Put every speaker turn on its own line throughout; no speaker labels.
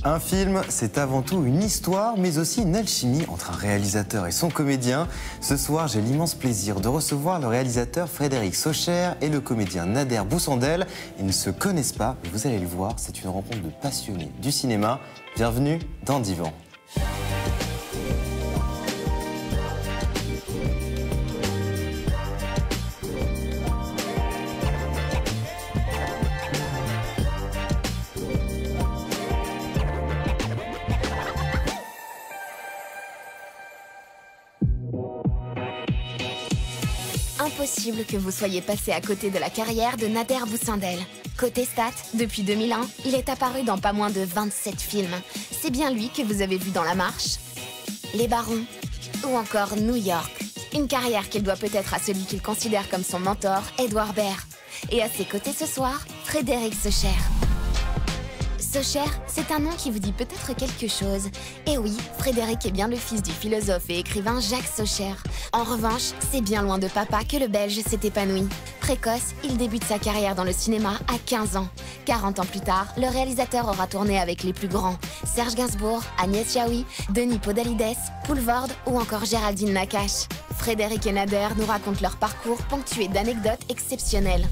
Un film, c'est avant tout une histoire, mais aussi une alchimie entre un réalisateur et son comédien. Ce soir, j'ai l'immense plaisir de recevoir le réalisateur Frédéric Socher et le comédien Nader Boussandel. Ils ne se connaissent pas, mais vous allez le voir, c'est une rencontre de passionnés du cinéma. Bienvenue dans Divan.
Impossible que vous soyez passé à côté de la carrière de Nader Boussandel. Côté stats, depuis 2001, il est apparu dans pas moins de 27 films. C'est bien lui que vous avez vu dans La Marche, Les Barons ou encore New York. Une carrière qu'il doit peut-être à celui qu'il considère comme son mentor, Edouard Baird. Et à ses côtés ce soir, Frédéric Socher. Socher, c'est un nom qui vous dit peut-être quelque chose. Et oui, Frédéric est bien le fils du philosophe et écrivain Jacques Socher. En revanche, c'est bien loin de papa que le Belge s'est épanoui. Précoce, il débute sa carrière dans le cinéma à 15 ans. 40 ans plus tard, le réalisateur aura tourné avec les plus grands. Serge Gainsbourg, Agnès Jaoui, Denis Podalides, Poulvord ou encore Géraldine Nakache. Frédéric et Nader nous racontent leur parcours ponctué d'anecdotes exceptionnelles.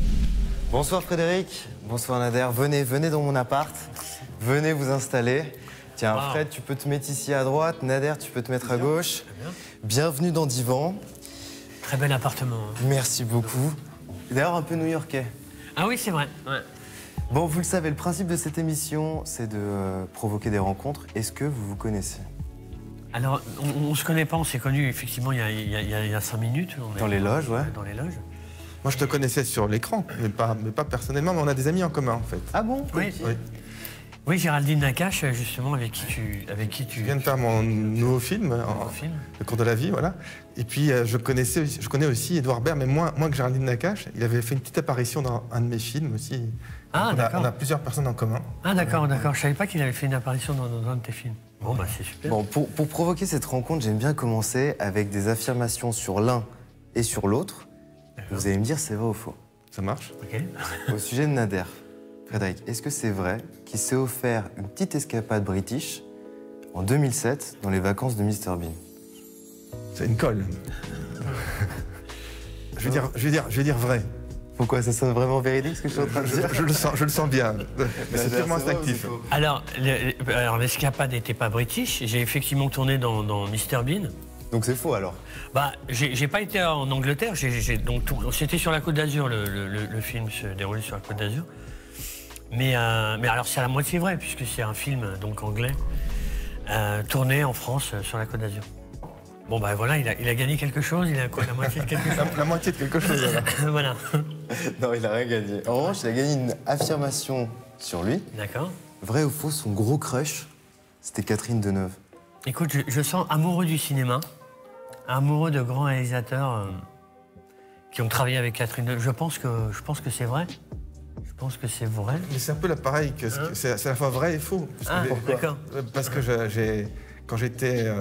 Bonsoir Frédéric, bonsoir Nader. Venez dans mon appart. Venez vous installer. Tiens, wow. Fred, tu peux te mettre ici à droite. Nader, tu peux te mettre à gauche. Bienvenue dans Divan.
Très bel appartement.
Merci beaucoup. D'ailleurs, un peu new-yorkais.
Ah oui, c'est vrai. Ouais.
Bon, vous le savez, le principe de cette émission, c'est de provoquer des rencontres. Est-ce que vous vous connaissez?
Alors, on ne se connaît pas, on s'est connus effectivement il y a 5 minutes.
Dans les loges, ouais.
Dans les loges.
Moi, je te connaissais sur l'écran, mais pas personnellement, mais on a des amis en commun, en fait.
Ah bon?
Oui. Oui. Oui, Géraldine Nakache, justement, avec qui tu...
Je viens de faire mon nouveau film, Le cours de la vie, voilà. Et puis, je connais aussi Edouard Baird, mais moins que Géraldine Nakache. Il avait fait une petite apparition dans un de mes films aussi.
Ah, d'accord.
On a plusieurs personnes en commun.
Ah, d'accord, d'accord. Je savais pas qu'il avait fait une apparition dans un de tes films. Bon, bah, c'est super.
Bon, pour provoquer cette rencontre, j'aime bien commencer avec des affirmations sur l'un et sur l'autre. Vous allez me dire c'est vrai ou faux.
Ça marche?
Ok.
Au sujet de Nader, Frédéric, est-ce que c'est vrai qu'il s'est offert une petite escapade british en 2007 dans les vacances de Mr Bean?
C'est une colle. je vais dire vrai.
Pourquoi? Ça sonne vraiment véridique ce que je suis en train de dire?
Je le sens bien. Mais c'est purement instinctif.
Alors, l'escapade n'était pas british. J'ai effectivement tourné dans Mr Bean.
Donc c'est faux alors?
Bah, j'ai pas été en Angleterre. C'était sur la Côte d'Azur, le film se déroulait sur la Côte d'Azur. Mais alors c'est à la moitié vrai, puisque c'est un film donc anglais, tourné en France sur la Côte d'Azur. Bon bah voilà, il a gagné quelque chose, il a quoi, la moitié de quelque chose?
La moitié de quelque chose, alors.
Voilà.
Non, il a rien gagné. En revanche, il a gagné une affirmation sur lui.
D'accord.
Vrai ou faux, son gros crush, c'était Catherine Deneuve.
Écoute, je sens amoureux du cinéma, amoureux de grands réalisateurs qui ont travaillé avec Catherine Deneuve. Je pense que c'est vrai. Je pense que c'est vrai.
Mais c'est un peu pareil, c'est à la fois vrai et faux.
D'accord.
Parce que quand j'étais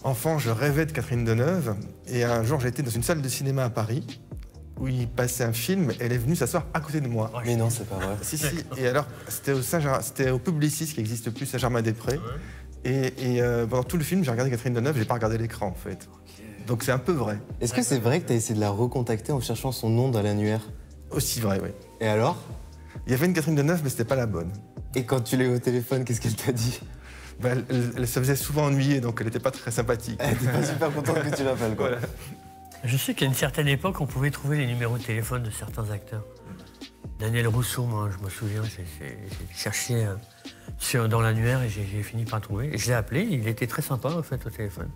enfant, je rêvais de Catherine Deneuve. Et un jour, j'étais dans une salle de cinéma à Paris où il passait un film. Elle est venue s'asseoir à côté de moi.
Mais non, c'est pas vrai.
Si. Et alors, c'était au Publicis, qui n'existe plus, Saint-Germain-des-Prés. Okay. Et pendant tout le film, j'ai regardé Catherine Deneuve, j'ai pas regardé l'écran, en fait. Okay. Donc c'est un peu vrai.
Est-ce que c'est vrai que tu as essayé de la recontacter en cherchant son nom dans l'annuaire?
Aussi vrai, oui.
Et alors?
Il y avait une Catherine Deneuve, mais c'était pas la bonne.
Et quand tu l'as eu au téléphone, qu'est-ce qu'elle t'a dit?
Ben, elle se faisait souvent ennuyer, donc elle n'était pas très sympathique.
Elle n'était pas super contente que tu l'appelles, quoi. Voilà.
Je sais qu'à une certaine époque, on pouvait trouver les numéros de téléphone de certains acteurs. Daniel Rousseau, moi, je me souviens, j'ai cherché dans l'annuaire et j'ai fini par trouver. Et je l'ai appelé, il était très sympa, en fait, au téléphone.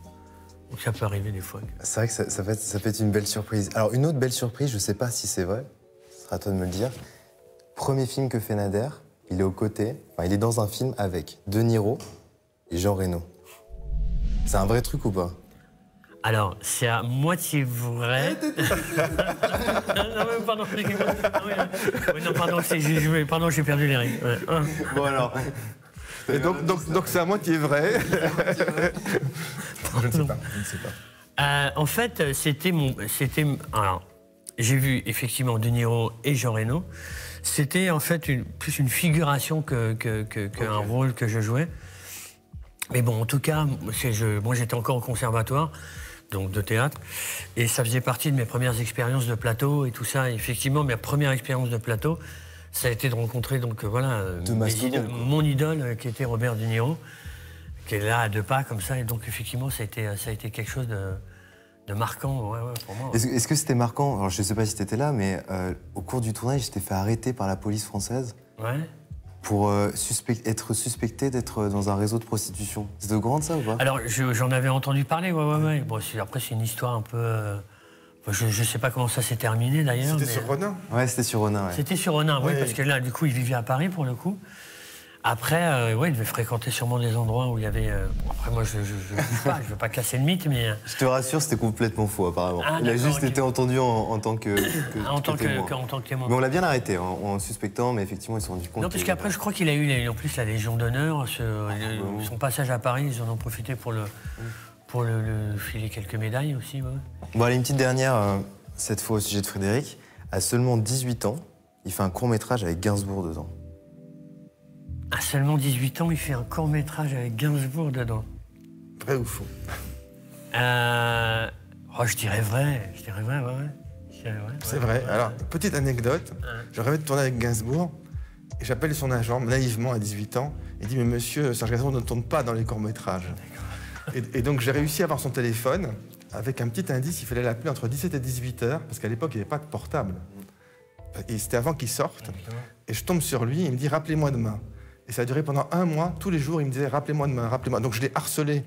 Donc ça peut arriver des fois.
C'est vrai que ça peut être une belle surprise. Alors, une autre belle surprise, je ne sais pas si c'est vrai, ce sera à toi de me le dire. Premier film que fait Nader, il est aux côtés, enfin, il est dans un film avec De Niro et Jean Reno. C'est un vrai truc ou pas?
Alors, c'est à moitié vrai. Non, mais pardon, pardon, j'ai perdu les règles. Ouais.
Bon alors.
Et donc c'est à moitié vrai. Je ne sais pas.
En fait, alors, j'ai vu effectivement De Niro et Jean Reno. C'était en fait plus une figuration qu'un rôle que je jouais. Mais bon, en tout cas, moi j'étais encore au conservatoire, donc de théâtre, et ça faisait partie de mes premières expériences de plateau et tout ça. Et effectivement, ma première expérience de plateau, ça a été de rencontrer donc voilà mon idole qui était Robert De Niro, qui est là à 2 pas comme ça. Et donc effectivement, ça a été quelque chose de marquant pour moi.
Est-ce que c'était marquant? Alors, je ne sais pas si tu étais là, mais au cours du tournage, j'étais fait arrêter par la police française pour être suspecté d'être dans un réseau de prostitution. C'est au courant de ça ou pas?
Alors, j'en avais entendu parler, ouais. Bon, après, c'est une histoire un peu... je ne sais pas comment ça s'est terminé, d'ailleurs.
C'était sur Ronin?
Ouais, c'était sur Ronin, ouais.
C'était sur Ronin, oui, parce que là, du coup, il vivait à Paris, pour le coup. Après, il devait fréquenter sûrement des endroits où il y avait... Après, moi, je ne veux pas casser le mythe, mais...
Je te rassure, c'était complètement faux, apparemment.
Ah,
il a juste été entendu en tant que témoin.
En tant que témoin.
Mais on l'a bien arrêté, en suspectant, mais effectivement, ils se sont rendus compte...
Non, parce qu'après, je crois qu'il a eu en plus la Légion d'honneur. Son passage à Paris, ils en ont profité pour le filer quelques médailles aussi. Ouais.
Bon, allez, une petite dernière, cette fois au sujet de Frédéric. À seulement 18 ans, il fait un court-métrage avec Gainsbourg dedans.
À seulement 18 ans, il fait un court-métrage avec Gainsbourg dedans.
Vrai ou faux?
Je dirais vrai.
C'est vrai. Alors, petite anecdote. Je rêvais de tourner avec Gainsbourg et j'appelle son agent naïvement à 18 ans. Il dit, mais monsieur, Serge Gainsbourg ne tourne pas dans les courts-métrages. Et donc, j'ai réussi à avoir son téléphone avec un petit indice. Il fallait l'appeler entre 17 et 18 heures parce qu'à l'époque, il n'y avait pas de portable. Et c'était avant qu'il sorte. Et je tombe sur lui et il me dit, rappelez-moi demain. Et ça a duré pendant 1 mois. Tous les jours, il me disait, rappelez-moi demain, rappelez-moi. Donc, je l'ai harcelé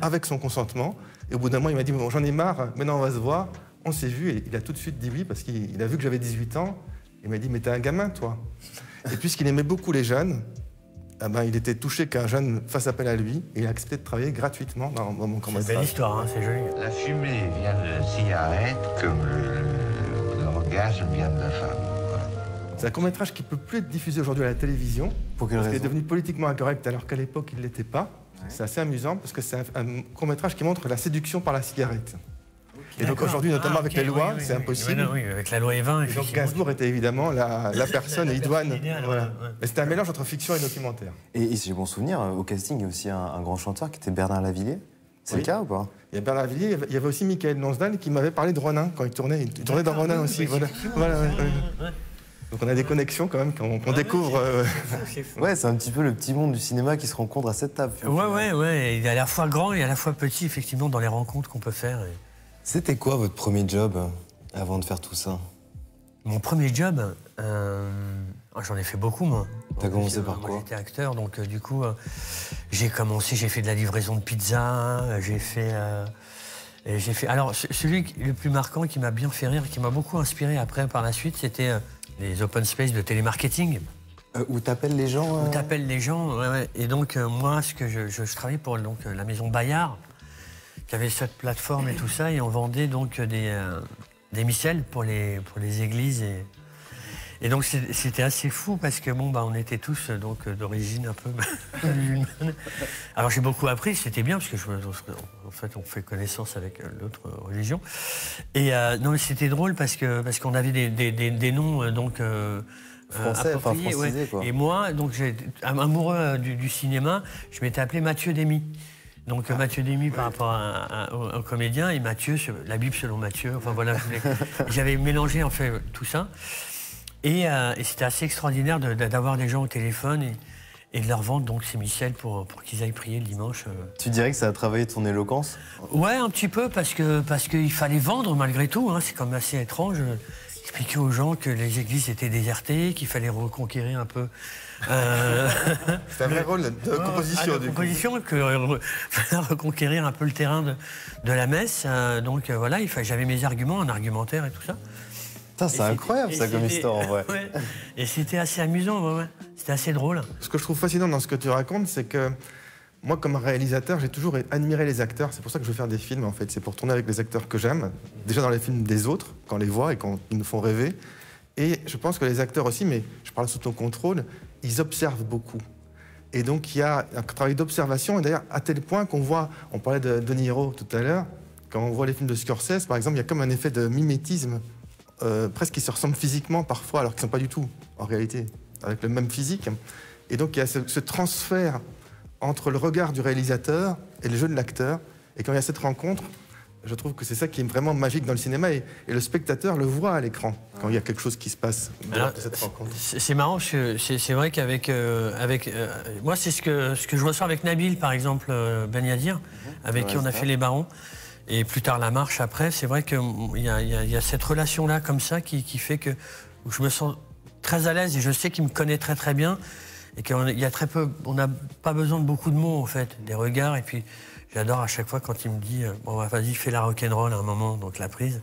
avec son consentement. Et au bout d'un mois, il m'a dit, bon, j'en ai marre, maintenant on va se voir. On s'est vu et il a tout de suite dit oui parce qu'il a vu que j'avais 18 ans. Il m'a dit, mais t'es un gamin, toi. Et puisqu'il aimait beaucoup les jeunes, il était touché qu'un jeune fasse appel à lui et il a accepté de travailler gratuitement dans mon court-métrage.
C'est une belle histoire, hein, c'est joli.
La fumée vient de la cigarette comme l'orgasme vient de la femme.
C'est un court-métrage qui ne peut plus être diffusé aujourd'hui à la télévision.
Pour quelle
parce
raison?
qu'il est devenu politiquement incorrect alors qu'à l'époque, il ne l'était pas. Ouais. C'est assez amusant parce que c'est un court-métrage qui montre la séduction par la cigarette. Et donc aujourd'hui, notamment avec les lois, c'est impossible.
Oui, avec la loi Evin.
Et donc Gainsbourg était évidemment la personne idoine. Voilà. Mais c'était un mélange entre fiction et documentaire.
Et si j'ai bon souvenir, au casting, il y a aussi un grand chanteur qui était Bernard Lavilliers. C'est le cas ou pas?
Il y a Bernard Lavilliers, il y avait aussi Michael Lonsdal qui m'avait parlé de Ronin quand il tournait. Il tournait dans Ronin aussi. Voilà. Donc on a des connexions quand même qu'on découvre.
Ouais, c'est un petit peu le petit monde du cinéma qui se rencontre à cette table.
Ouais. Il est à la fois grand et à la fois petit, effectivement, dans les rencontres qu'on peut faire.
C'était quoi votre premier job avant de faire tout ça?
Mon premier job, j'en ai fait beaucoup, moi.
T'as commencé par quoi?
J'étais acteur, donc du coup, j'ai fait de la livraison de pizza, j'ai fait... Alors, celui le plus marquant qui m'a bien fait rire, qui m'a beaucoup inspiré après, par la suite, c'était les open space de télémarketing.
Où t'appelles les gens?
Où t'appelles les gens, ouais. Et donc, moi, je travaillais pour la maison Bayard, qui avait cette plateforme et tout ça, et on vendait donc des micelles pour les églises. Et donc, c'était assez fou, parce que, on était tous d'origine un peu musulmane. Alors, j'ai beaucoup appris, c'était bien, parce que, en fait, on fait connaissance avec l'autre religion. Et non, mais c'était drôle, parce qu'on avait des noms,
français, enfin francisés, quoi.
Et moi, donc, amoureux du cinéma, je m'étais appelé Mathieu Demy. Donc Mathieu Demy par rapport au comédien, et Mathieu, la Bible selon Matthieu, enfin voilà, j'avais mélangé en fait tout ça. Et c'était assez extraordinaire d'avoir des gens au téléphone et de leur vendre donc ces micelles pour qu'ils aillent prier le dimanche.
Tu dirais que ça a travaillé ton éloquence?
Ouais, un petit peu, parce qu'il fallait vendre malgré tout, hein, c'est quand même assez étrange. Expliquer aux gens que les églises étaient désertées, qu'il fallait reconquérir un peu...
C'est un vrai rôle de composition.
De composition, reconquérir un peu le terrain de la messe. Donc voilà, j'avais mes arguments, un argumentaire et tout ça.
C'est incroyable ça comme histoire en vrai.
Ouais. Et c'était assez amusant, ouais. C'était assez drôle.
Ce que je trouve fascinant dans ce que tu racontes, c'est que moi, comme réalisateur, j'ai toujours admiré les acteurs. C'est pour ça que je veux faire des films, en fait. C'est pour tourner avec les acteurs que j'aime. Déjà dans les films des autres, quand on les voit et quand ils nous font rêver. Et je pense que les acteurs aussi, mais je parle sous ton contrôle, ils observent beaucoup. Et donc, il y a un travail d'observation. Et d'ailleurs, à tel point qu'on voit, on parlait de Niro tout à l'heure, quand on voit les films de Scorsese, par exemple, il y a comme un effet de mimétisme presque qui se ressemblent physiquement parfois, alors qu'ils ne sont pas du tout, en réalité, avec le même physique. Et donc il y a ce transfert entre le regard du réalisateur et le jeu de l'acteur. Et quand il y a cette rencontre, je trouve que c'est ça qui est vraiment magique dans le cinéma. Et le spectateur le voit à l'écran, quand il y a quelque chose qui se passe dans cette rencontre.
C'est marrant, c'est vrai qu'avec... moi, c'est ce que je ressens avec Nabil, par exemple, Ben Yadir, avec qui on a fait Les Barons. Et plus tard, La Marche, après. C'est vrai qu'il y a cette relation-là, comme ça, qui fait que je me sens très à l'aise. Et je sais qu'il me connaît très, très bien. Et qu'il y a très peu... On n'a pas besoin de beaucoup de mots, en fait, des regards. Et puis... J'adore à chaque fois quand il me dit bon, vas-y, fais la rock'n'roll à un moment, donc la prise.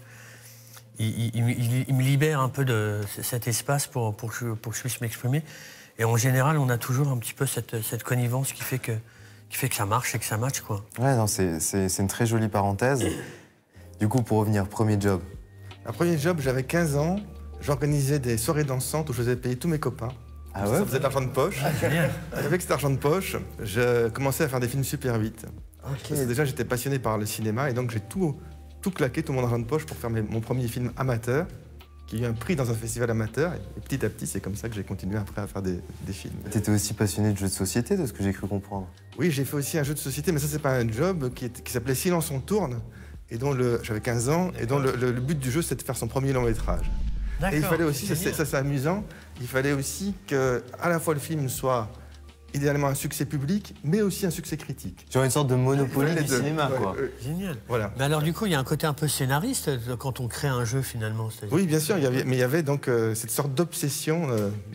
Il me libère un peu de cet espace pour que je puisse m'exprimer. Et en général, on a toujours un petit peu cette connivence qui fait que ça marche et que ça match, quoi.
Ouais, non, c'est une très jolie parenthèse. Du coup, pour revenir, premier job.
Un premier job, j'avais 15 ans. J'organisais des soirées dansantes où je faisais payer tous mes copains.
Ah ouais?
Ça faisait de l'argent de poche. Avec cet argent de poche, je commençais à faire des films super vite. Parce que déjà, j'étais passionné par le cinéma et donc j'ai tout claqué, tout mon argent de poche pour faire mon premier film amateur, qui a eu un prix dans un festival amateur. Et petit à petit, c'est comme ça que j'ai continué après à faire des films.
Tu étais aussi passionné de jeux de société, de ce que j'ai cru comprendre.
Oui, j'ai fait aussi un jeu de société, mais ça, c'est pas un job, qui s'appelait Silence on tourne, et dont j'avais 15 ans, et dont le but du jeu, c'était de faire son premier long métrage. Et il fallait aussi, ça c'est amusant, il fallait aussi que à la fois le film soit idéalement un succès public, mais aussi un succès critique.
Genre une sorte de monopoly du cinéma, quoi.
Génial.
Voilà.
Mais alors du coup, il y a un côté un peu scénariste quand on crée un jeu, finalement.
Oui, bien sûr, mais il y avait donc cette sorte d'obsession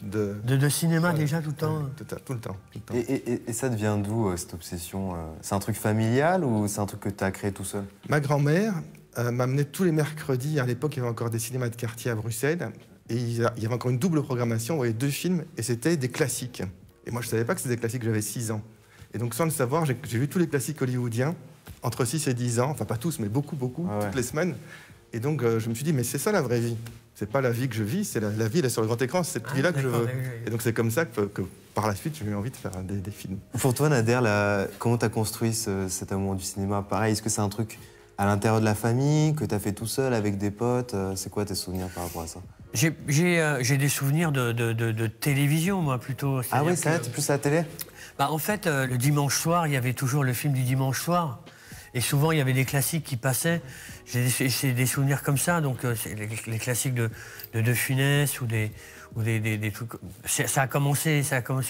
de cinéma déjà tout le temps.
Tout le temps.
Et ça devient d'où, cette obsession? C'est un truc familial ou c'est un truc que tu as créé tout seul?
Ma grand-mère m'amenait tous les mercredis, à l'époque il y avait encore des cinémas de quartier à Bruxelles, et il y avait encore une double programmation, on voyait 2 films, et c'était des classiques. Et moi je ne savais pas que c'était des classiques, j'avais 6 ans. Et donc sans le savoir, j'ai vu tous les classiques hollywoodiens, entre 6 et 10 ans, enfin pas tous, mais beaucoup, toutes les semaines. Et donc je me suis dit, mais c'est ça la vraie vie. C'est pas la vie que je vis, c'est la vie là, sur le grand écran, c'est cette vie-là que je veux. Et donc c'est comme ça que par la suite, j'ai eu envie de faire des films.
Pour toi, Nader, comment tu as construit cet amour du cinéma? Pareil, est-ce que c'est un truc à l'intérieur de la famille, que tu as fait tout seul avec des potes? C'est quoi tes souvenirs par rapport à ça?
J'ai des souvenirs de télévision, moi, plutôt.
Ah oui, c'est plus à la télé?
Bah, en fait, le dimanche soir, il y avait toujours le film du dimanche soir. Et souvent, il y avait des classiques qui passaient. J'ai des souvenirs comme ça, donc les classiques de De Funès ou des trucs... Ça a commencé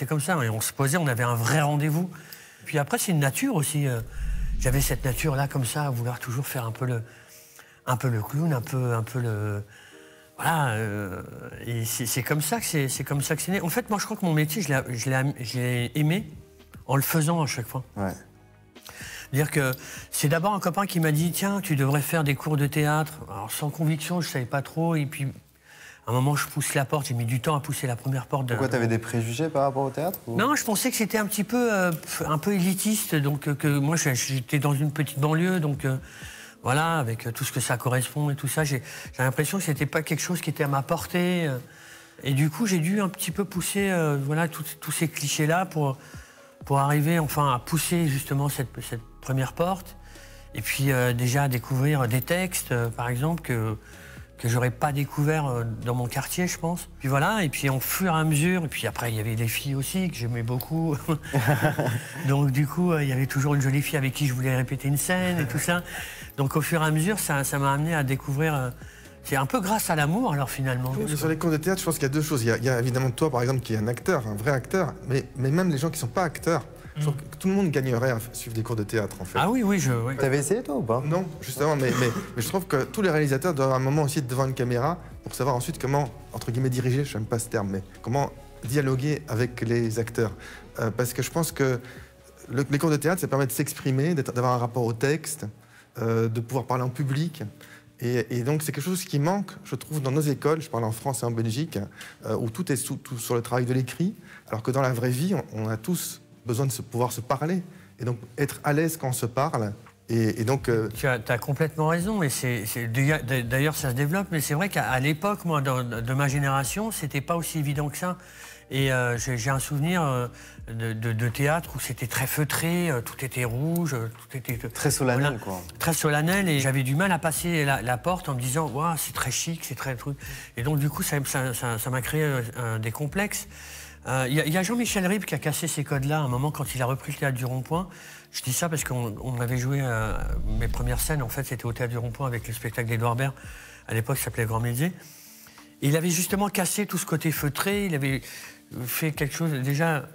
comme ça, et on se posait, on avait un vrai rendez-vous. Puis après, c'est une nature aussi. J'avais cette nature-là, comme ça, à vouloir toujours faire un peu le clown, un peu le... Voilà, et c'est comme ça que c'est né. En fait, moi, je crois que mon métier, je l'ai aimé en le faisant à chaque fois.
Ouais.
C'est-à-dire que c'est d'abord un copain qui m'a dit « Tiens, tu devrais faire des cours de théâtre ». Alors, sans conviction, je ne savais pas trop. Et puis, à un moment, je pousse la porte. J'ai mis du temps à pousser la première porte.
Pourquoi, tu avais des préjugés par rapport au théâtre ou...
Non, je pensais que c'était un petit peu élitiste. Donc, que moi, j'étais dans une petite banlieue, donc... Voilà, avec tout ce que ça correspond et tout ça, j'ai l'impression que c'était pas quelque chose qui était à ma portée. Et du coup, j'ai dû un petit peu pousser voilà, tous ces clichés-là pour arriver enfin à pousser justement cette première porte. Et puis déjà découvrir des textes, par exemple, que j'aurais pas découvert dans mon quartier, je pense. Puis voilà, et puis au fur et à mesure, et puis après il y avait des filles aussi que j'aimais beaucoup. Donc du coup, il y avait toujours une jolie fille avec qui je voulais répéter une scène et tout ça. Donc au fur et à mesure, ça m'a amené à découvrir... c'est un peu grâce à l'amour, alors, finalement.
Sur les cours de théâtre, je pense qu'il y a 2 choses. Il y a évidemment toi, par exemple, qui est un acteur, un vrai acteur, mais même les gens qui ne sont pas acteurs. Je trouve que tout le monde gagnerait à suivre des cours de théâtre, en fait.
Ah oui.
T'avais essayé, toi, ou pas?
Non, justement, mais je trouve que tous les réalisateurs doivent à un moment aussi être devant une caméra pour savoir ensuite comment, entre guillemets, diriger, je n'aime pas ce terme, mais comment dialoguer avec les acteurs. Parce que je pense que les cours de théâtre, ça permet de s'exprimer, d'avoir un rapport au texte, de pouvoir parler en public. Et donc, c'est quelque chose qui manque, je trouve, dans nos écoles, je parle en France et en Belgique, où tout est tout sur le travail de l'écrit, alors que dans la vraie vie, on a tous besoin de pouvoir se parler, et donc être à l'aise quand on se parle. Et donc,
Tu as complètement raison, et d'ailleurs ça se développe, mais c'est vrai qu'à l'époque, moi, de ma génération, c'était pas aussi évident que ça. Et j'ai un souvenir de théâtre où c'était très feutré, tout était rouge, tout était...
Très solennel, quoi.
Très solennel, et j'avais du mal à passer la porte en me disant « Waouh, c'est très chic, c'est très truc ». Et donc, du coup, ça m'a créé des complexes. Il y a Jean-Michel Ribes qui a cassé ces codes-là à un moment quand il a repris le Théâtre du Rond-Point. Je dis ça parce qu'on avait joué mes premières scènes, en fait, c'était au Théâtre du Rond-Point avec le spectacle d'Édouard Baird. À l'époque, ça s'appelait Grand Métier. Et il avait justement cassé tout ce côté feutré, il avait fait quelque chose déjà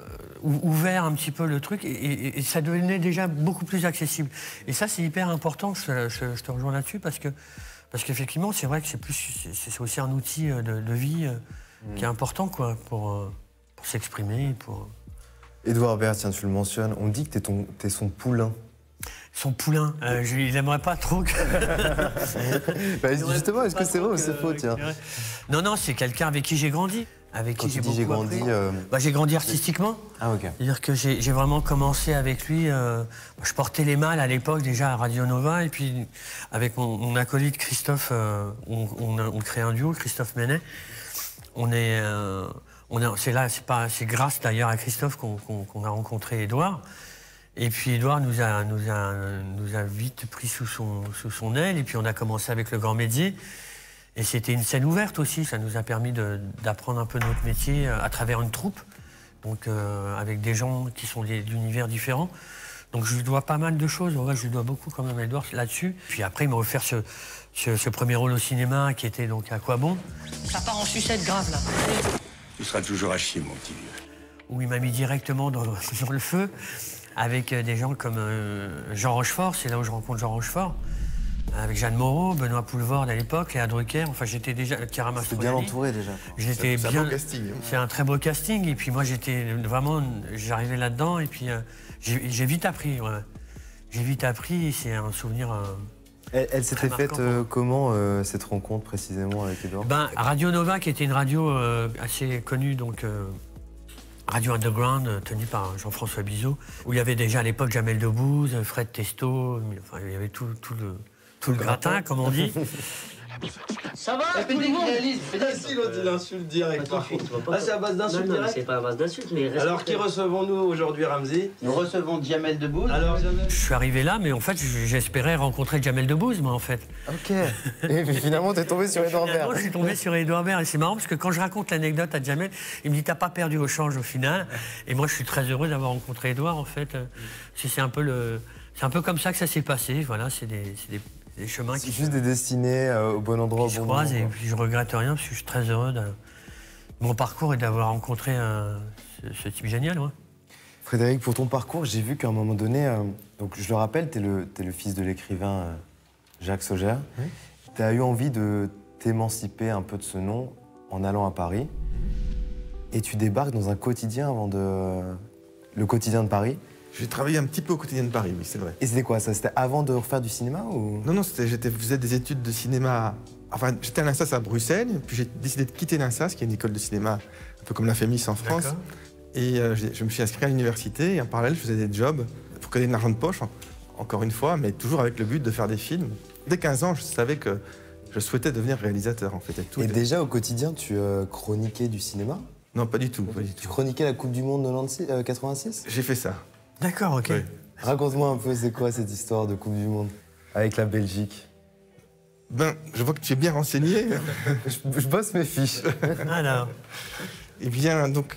ouvert un petit peu le truc, et ça devenait déjà beaucoup plus accessible. Et ça, c'est hyper important, je te rejoins là-dessus, parce qu'effectivement, c'est vrai que c'est aussi un outil de vie qui est important, quoi, pour s'exprimer, pour...
Édouard Baird, tiens, tu le mentionnes, on dit que t'es son poulain.
Son poulain, il n'aimerait pas trop que...
Bah, justement, est-ce que c'est vrai ou c'est faux, tiens?
Non, c'est quelqu'un avec qui j'ai grandi. Avec qui j'ai beaucoup appris. J'ai grandi artistiquement.
Ah, ok.
C'est-à-dire que j'ai vraiment commencé avec lui. Je portais les malles à l'époque déjà à Radio Nova, et puis avec mon acolyte Christophe, on crée un duo, Christophe Menet. C'est grâce d'ailleurs à Christophe qu'on a rencontré Édouard. Et puis Édouard nous a vite pris sous son aile, et puis on a commencé avec le Grand Métier. Et c'était une scène ouverte aussi, ça nous a permis d'apprendre un peu notre métier à travers une troupe, donc avec des gens qui sont d'univers différents. Donc je lui dois pas mal de choses, en vrai, je lui dois beaucoup quand même à Édouard là-dessus. Puis après il m'a offert ce premier rôle au cinéma qui était donc À quoi bon. Ça part en sucette grave là.
Tu seras toujours à chier, mon petit vieux.
Où il m'a mis directement dans le feu, avec des gens comme Jean Rochefort, c'est là où je rencontre Jean Rochefort, avec Jeanne Moreau, Benoît Poulvorde à l'époque, Léa Drucker, enfin j'étais déjà... Chiara Mastroianni.
C'était bien entouré déjà.
J'étais bien...
C'est un beau casting.
C'est un très beau casting, et puis moi j'arrivais là-dedans, et puis j'ai vite appris, ouais. J'ai vite appris, et c'est un souvenir...
Elle s'était faite comment, cette rencontre précisément avec Édouard?
Radio Nova, qui était une radio assez connue, donc... Radio Underground, tenue par Jean-François Bizot, où il y avait déjà à l'époque Jamel Debbouze, Fred Testo, enfin, il y avait tout le gratin, comme on dit.
Ça va, tout le monde?
Si l'autre il insulte direct. Par contre. Ah, c'est à base d'insultes direct?
C'est pas à base d'insultes, mais...
Alors qui recevons-nous aujourd'hui, Ramzy?
Nous recevons Jamel Debbouze.
Alors,
je suis arrivé là, mais en fait, j'espérais rencontrer Jamel Debbouze, moi, en fait.
Ok. Et finalement, t'es tombé sur Édouard Baird.
Je suis tombé sur Édouard Baird, et c'est marrant, parce que quand je raconte l'anecdote à Jamel, il me dit « T'as pas perdu au change, au final ». Et moi, je suis très heureux d'avoir rencontré Édouard, en fait. C'est un peu comme ça que ça s'est passé, voilà, c'est des chemins qui...
C'est juste des destinées au bon endroit, au bon moment.
Et puis je regrette rien, parce que je suis très heureux de mon parcours et d'avoir rencontré ce type génial. Ouais.
Frédéric, pour ton parcours, j'ai vu qu'à un moment donné, donc je le rappelle, t'es le fils de l'écrivain Jacques Saugère. Oui. Tu as eu envie de t'émanciper un peu de ce nom en allant à Paris. Et tu débarques dans un quotidien le quotidien de Paris.
J'ai travaillé un petit peu au quotidien de Paris, oui, c'est vrai.
Et c'était quoi ça? C'était avant de refaire du cinéma ou...
Non, je faisais des études de cinéma. Enfin, j'étais à l'INSAS à Bruxelles, puis j'ai décidé de quitter l'INSAS, qui est une école de cinéma un peu comme la FEMIS en France. Et je me suis inscrit à l'université, et en parallèle, je faisais des jobs pour gagner de l'argent de poche, encore une fois, mais toujours avec le but de faire des films. Dès 15 ans, je savais que je souhaitais devenir réalisateur, en fait.
Et déjà, au quotidien, tu chroniquais du cinéma?
Non, pas du tout.
Tu chroniquais la Coupe du Monde 86?
J'ai fait ça.
D'accord, ok.
Oui.
Raconte-moi un peu, c'est quoi cette histoire de Coupe du Monde avec la Belgique?
Je vois que tu es bien renseigné.
je bosse mes fiches.
Alors.
Eh bien, donc,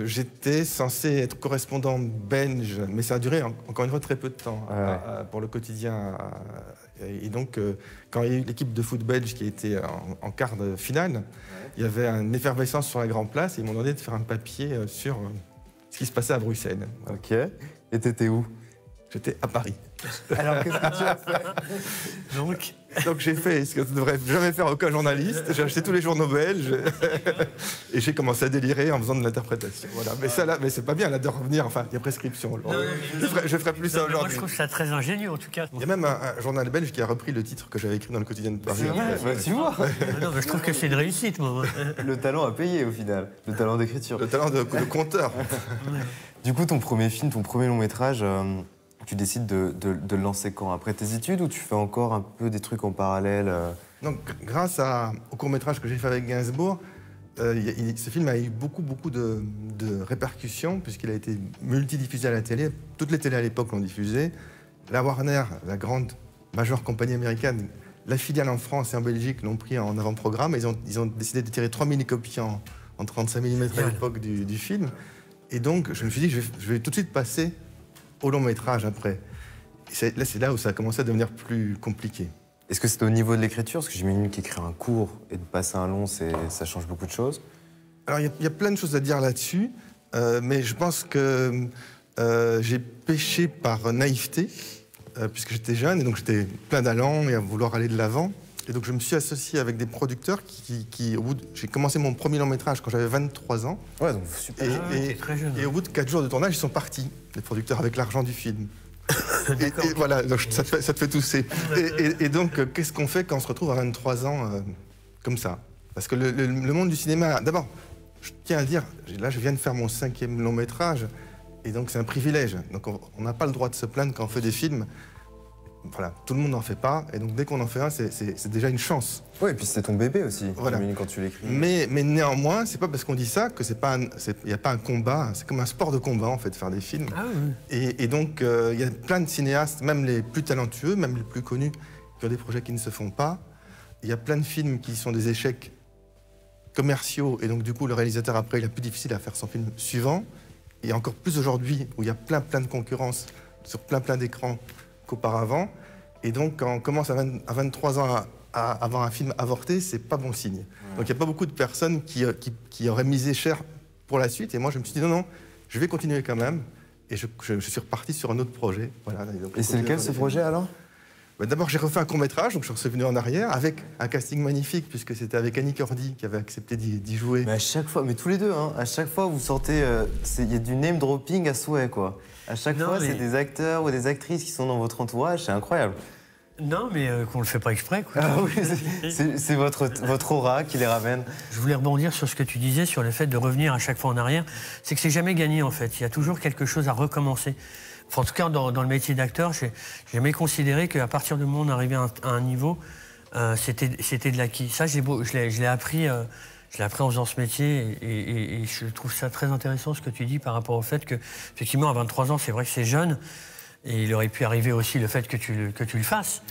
j'étais censé être correspondant belge, mais ça a duré encore une fois très peu de temps pour le quotidien. Et donc, quand il y a eu l'équipe de foot belge qui était en quart de finale, il y avait une effervescence sur la Grande Place et ils m'ont demandé de faire un papier sur ce qui se passait à Bruxelles. Voilà.
Ok. Et t'étais où?
J'étais à Paris.
Alors, qu'est-ce que tu as fait?
Donc
j'ai fait ce que ne devrait jamais faire aucun journaliste. J'ai acheté tous les journaux belges et j'ai commencé à délirer en faisant de l'interprétation. Voilà. Mais c'est pas bien là de revenir. Enfin, il y a prescription. Je ferai plus ça aujourd'hui.
Moi, je trouve ça très ingénieux en tout cas.
Il y a même un journal belge qui a repris le titre que j'avais écrit dans le quotidien de Paris.
Tu vois.
Non, mais je trouve que c'est une réussite, moi.
Le talent a payé au final. Le talent d'écriture.
Le talent de conteur.
Du coup, ton premier film, ton premier long métrage. Tu décides de le lancer quand? Après tes études ou tu fais encore un peu des trucs en parallèle?
Donc, grâce au court-métrage que j'ai fait avec Gainsbourg, ce film a eu beaucoup de répercussions, puisqu'il a été multidiffusé à la télé. Toutes les télés à l'époque l'ont diffusé. La Warner, la grande majeure compagnie américaine, la filiale en France et en Belgique l'ont pris en avant-programme. Ils ont décidé de tirer 3000 copies en 35 mm à l'époque du film. Et donc, je me suis dit que je vais tout de suite passer au long métrage après. C'est là où ça a commencé à devenir plus compliqué.
Est-ce que c'est au niveau de l'écriture? Parce que j'imagine qu'écrire un court et de passer un long, ça change beaucoup de choses.
Alors, il y a plein de choses à dire là-dessus, mais je pense que j'ai péché par naïveté, puisque j'étais jeune, et donc j'étais plein d'allant et à vouloir aller de l'avant. Et donc, je me suis associé avec des producteurs j'ai commencé mon premier long-métrage quand j'avais 23 ans.
Ouais, donc super.
Et au bout de 4 jours de tournage, ils sont partis, les producteurs, avec l'argent du film. et voilà, donc ça te fait tousser. Et donc, qu'est-ce qu'on fait quand on se retrouve à 23 ans comme ça? Parce que le monde du cinéma, d'abord, je tiens à dire, là, je viens de faire mon 5e long-métrage, et donc c'est un privilège. Donc on n'a pas le droit de se plaindre quand on fait des films. Voilà, tout le monde n'en fait pas, et donc dès qu'on en fait un, c'est déjà une chance.
Oui, et puis c'est ton bébé aussi,
voilà.
Quand tu l'écris.
Mais néanmoins, c'est pas parce qu'on dit ça que il n'y a pas un combat, c'est comme un sport de combat en fait, faire des films.
Ah oui.
Et donc, il y a plein de cinéastes, même les plus talentueux, même les plus connus, qui ont des projets qui ne se font pas. Il y a plein de films qui sont des échecs commerciaux, et donc du coup, le réalisateur, après, il a plus difficile à faire son film suivant. Et encore plus aujourd'hui, où il y a plein de concurrence sur plein d'écrans qu'auparavant. Et donc, quand on commence à 23 ans à avoir un film avorté, c'est pas bon signe. Ouais. Donc, il n'y a pas beaucoup de personnes qui auraient misé cher pour la suite. Et moi, je me suis dit, non, je vais continuer quand même. Et je suis reparti sur un autre projet. Voilà,
et c'est lequel, ce projet, alors?
D'abord, j'ai refait un court-métrage, donc je suis revenu en arrière, avec un casting magnifique, puisque c'était avec Annie Cordy qui avait accepté d'y jouer.
Mais à chaque fois, mais tous les deux, hein, à chaque fois, vous sortez... Il y a du name-dropping à souhait, quoi. À chaque fois, c'est des acteurs ou des actrices qui sont dans votre entourage, c'est incroyable.
Non, mais qu'on ne le fait pas exprès, quoi.
Ah oui, c'est votre aura qui les ramène.
Je voulais rebondir sur ce que tu disais, sur le fait de revenir à chaque fois en arrière. C'est que c'est jamais gagné, en fait. Il y a toujours quelque chose à recommencer. Enfin, en tout cas, dans le métier d'acteur, j'ai jamais considéré qu'à partir du moment où on arrivait à un niveau, c'était de l'acquis. Ça, je l'ai appris en faisant ce métier, et je trouve ça très intéressant ce que tu dis par rapport au fait que, effectivement, à 23 ans, c'est vrai que c'est jeune, et il aurait pu arriver aussi le fait que tu le fasses.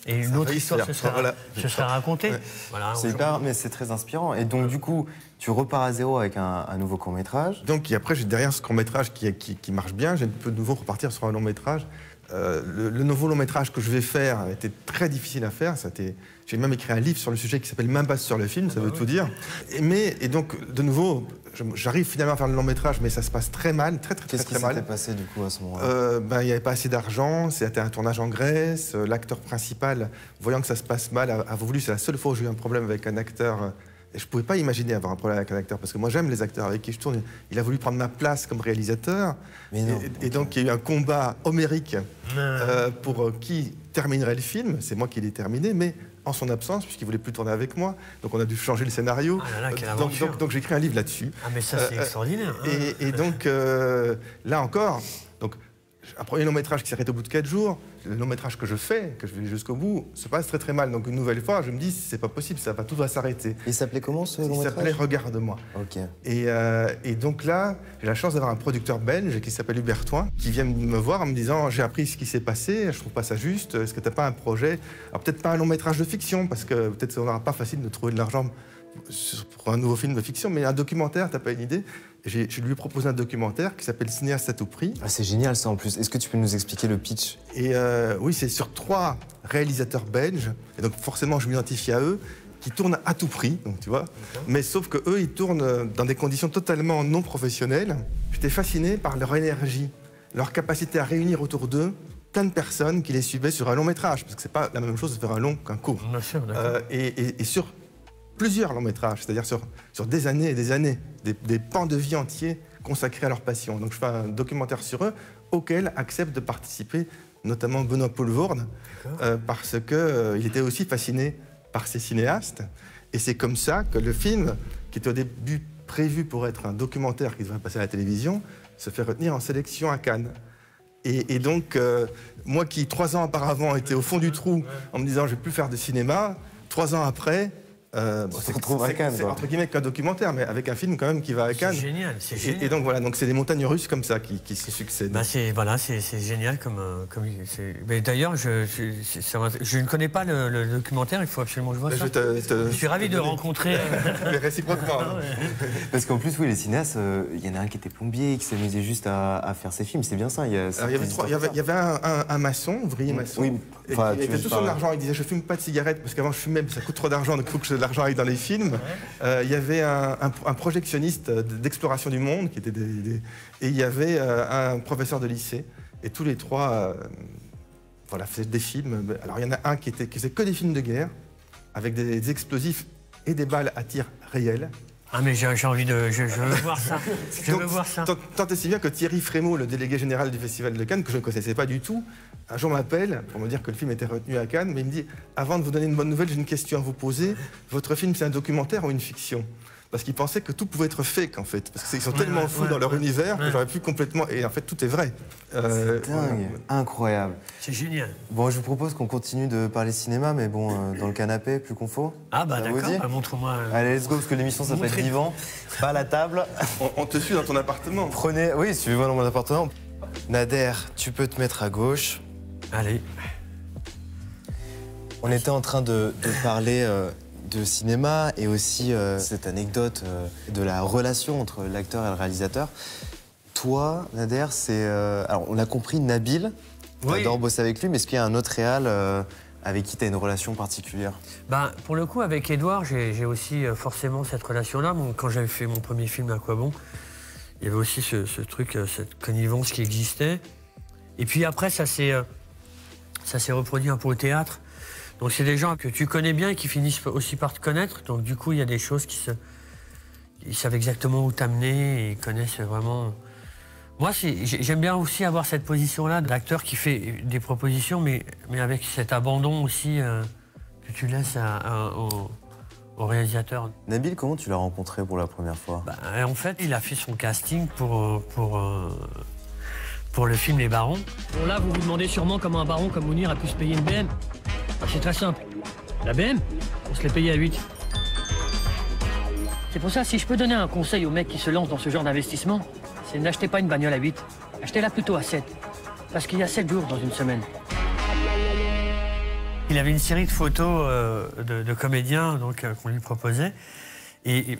Et une autre histoire se serait racontée. Ouais. Voilà,
mais c'est très inspirant. Et donc, du coup, tu repars à zéro avec un nouveau court-métrage.
Donc, après, derrière ce court-métrage qui marche bien, j'ai de nouveau repartir sur un long-métrage. Le nouveau long-métrage que je vais faire était très difficile à faire. J'ai même écrit un livre sur le sujet qui s'appelle « Main basse sur le film », ça veut tout dire. Et donc, de nouveau, j'arrive finalement à faire le long-métrage, mais ça se passe très mal, très mal.
Qu'est-ce qui s'était passé, du coup, à ce moment-là?
Il n'y avait pas assez d'argent, c'était un tournage en Grèce. L'acteur principal, voyant que ça se passe mal, a voulu, c'est la seule fois où j'ai eu un problème avec un acteur. Et je ne pouvais pas imaginer avoir un problème avec un acteur, parce que moi j'aime les acteurs avec qui je tourne. Il a voulu prendre ma place comme réalisateur. Et donc il y a eu un combat homérique pour qui terminerait le film. C'est moi qui l'ai terminé, mais en son absence, puisqu'il ne voulait plus tourner avec moi. Donc on a dû changer le scénario. Donc j'ai écrit un livre là-dessus.
Ah mais ça c'est extraordinaire.
Et donc là encore, un premier long-métrage qui s'arrête au bout de 4 jours, le long-métrage que je fais, que je vais jusqu'au bout, se passe très mal. Donc une nouvelle fois, je me dis, c'est pas possible, tout va s'arrêter.
Il s'appelait comment ce long-métrage?
Il s'appelait Regarde-moi.
Ok.
Et donc là, j'ai la chance d'avoir un producteur belge qui s'appelle Hubert Toin, qui vient me voir en me disant, j'ai appris ce qui s'est passé, je trouve pas ça juste, est-ce que t'as pas un projet? Alors peut-être pas un long-métrage de fiction, parce que peut-être ça n'aura pas facile de trouver de l'argent pour un nouveau film de fiction, mais un documentaire, t'as pas une idée? Je lui ai proposé un documentaire qui s'appelle Cinéaste à tout prix.
Ah, c'est génial ça en plus. Est-ce que tu peux nous expliquer le pitch?
Et oui, c'est sur 3 réalisateurs belges, et donc forcément je m'identifie à eux, qui tournent à tout prix, donc tu vois. Mais sauf que eux, ils tournent dans des conditions totalement non professionnelles. J'étais fasciné par leur énergie, leur capacité à réunir autour d'eux plein de personnes qui les suivaient sur un long métrage, parce que c'est pas la même chose de faire un long qu'un court.
Bien sûr,
et sur plusieurs longs métrages, c'est-à-dire sur des années et des années, des pans de vie entiers consacrés à leur passion. Donc je fais un documentaire sur eux, auquel accepte de participer notamment Benoît Poelvoorde, parce qu'il était aussi fasciné par ces cinéastes. Et c'est comme ça que le film, qui était au début prévu pour être un documentaire qui devrait passer à la télévision, se fait retenir en sélection à Cannes. Et donc, moi qui, 3 ans auparavant, étais au fond du trou en me disant « je ne vais plus faire de cinéma », 3 ans après,
se retrouve à Cannes.
C'est entre guillemets qu'un documentaire, mais avec un film quand même qui va à Cannes.
C'est génial, c'est génial.
Et donc voilà, donc c'est des montagnes russes comme ça qui se succèdent.
Bah c'est génial comme mais d'ailleurs je ne connais pas le documentaire, il faut absolument que je vois ça. Je suis ravi de rencontrer.
Mais réciproquement.
Ah ouais.
Parce qu'en plus, oui, les cinéastes, il y en a un qui était plombier, qui s'amusait juste à faire ses films. C'est bien ça. Il y
avait un maçon, ouvrier maçon.
Oui. Enfin,
il était tout son argent. Il disait je fume pas de cigarettes parce qu'avant je fumais, mais ça coûte trop d'argent, donc il faut que l'argent aille dans les films. Il y avait un projectionniste d'exploration du monde qui était et il y avait un professeur de lycée. Et tous les trois, voilà, faisaient des films. Alors il y en a un qui faisait que des films de guerre avec des explosifs et des balles à tir réels.
Ah mais j'ai envie de... Je veux voir ça. Je veux voir ça.
Tant et si bien que Thierry Frémaux, le délégué général du Festival de Cannes, que je ne connaissais pas du tout, un jour m'appelle pour me dire que le film était retenu à Cannes, mais il me dit « Avant de vous donner une bonne nouvelle, j'ai une question à vous poser. Votre film, c'est un documentaire ou une fiction ?» Parce qu'ils pensaient que tout pouvait être fake, en fait. Parce qu'ils sont tellement fous dans leur univers que j'aurais pu complètement... Et en fait, tout est vrai.
C'est dingue, incroyable.
C'est génial.
Bon, je vous propose qu'on continue de parler cinéma, mais bon, dans le canapé, plus confort.
Ah bah d'accord, montre-moi...
Allez, let's go, parce que l'émission s'appelle Divan, pas à la table.
On te suit dans ton appartement.
Prenez... Oui, suivez-moi dans mon appartement. Nader, tu peux te mettre à gauche.
Allez.
On était en train de parler... de cinéma et aussi cette anecdote de la relation entre l'acteur et le réalisateur. Toi, Nader, c'est... alors, on l'a compris, Nabil, tu adores bosser avec lui, mais est-ce qu'il y a un autre réal avec qui tu as une relation particulière?
Bah, pour le coup, avec Édouard, j'ai aussi forcément cette relation-là. Quand j'avais fait mon premier film, À quoi bon, il y avait aussi ce truc, cette connivence qui existait. Et puis après, ça s'est reproduit un peu au théâtre. Donc c'est des gens que tu connais bien et qui finissent aussi par te connaître. Donc du coup, il y a des choses ils savent exactement où t'amener et ils connaissent vraiment... Moi, j'aime bien aussi avoir cette position-là d'acteur qui fait des propositions, mais avec cet abandon aussi que tu laisses au réalisateur.
Nabil, comment tu l'as rencontré pour la première fois?
Bah, en fait, il a fait son casting pour le film Les Barons.
Bon, là, vous vous demandez sûrement comment un baron comme Mounir a pu se payer une BM. C'est très simple. La BM, on se l'est payée à 8. C'est pour ça, si je peux donner un conseil aux mecs qui se lancent dans ce genre d'investissement, c'est n'achetez pas une bagnole à 8. Achetez-la plutôt à 7. Parce qu'il y a 7 jours dans une semaine.
Il avait une série de photos de comédiens qu'on lui proposait. Et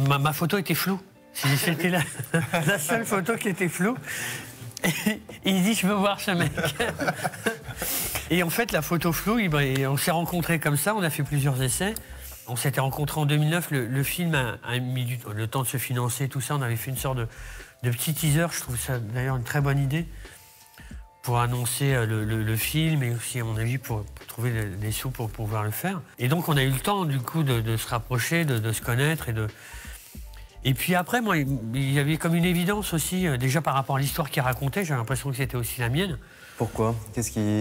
ma photo était floue. C'était la seule photo qui était floue. Et il dit, je veux voir ce mec. Et en fait, la photo floue, on s'est rencontrés comme ça, on a fait plusieurs essais. On s'était rencontrés en 2009, le film a mis le temps de se financer, tout ça. On avait fait une sorte de petit teaser, je trouve ça d'ailleurs une très bonne idée, pour annoncer le film et aussi, à mon avis, pour trouver des sous pour pouvoir le faire. Et donc, on a eu le temps, du coup, de se rapprocher, de se connaître Et puis après, moi, il y avait comme une évidence aussi, déjà par rapport à l'histoire qu'il racontait, j'avais l'impression que c'était aussi la mienne.
Pourquoi?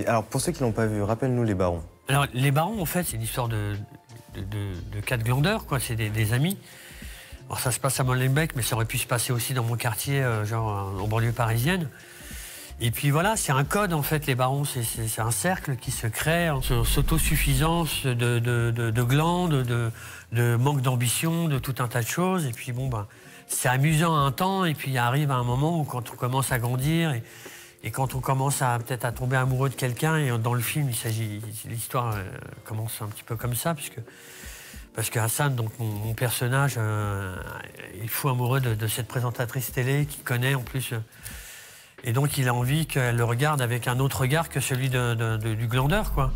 Alors, pour ceux qui ne l'ont pas vu, rappelle-nous Les Barons.
Alors, Les Barons, en fait, c'est l'histoire de 4 glandeurs, quoi. C'est des amis. Alors, ça se passe à Molenbeek, mais ça aurait pu se passer aussi dans mon quartier, genre en banlieue parisienne. Et puis voilà, c'est un code, en fait, Les Barons. C'est un cercle qui se crée en s'autosuffisance de glandes, de manque d'ambition, de tout un tas de choses. Et puis bon, c'est amusant un temps, et puis il arrive un moment où quand on commence à grandir et quand on commence peut-être à tomber amoureux de quelqu'un, et dans le film, l'histoire commence un petit peu comme ça, parce que Hassan, donc mon personnage, est fou amoureux de cette présentatrice télé qu'il connaît en plus. Et donc il a envie qu'elle le regarde avec un autre regard que celui du glandeur, quoi.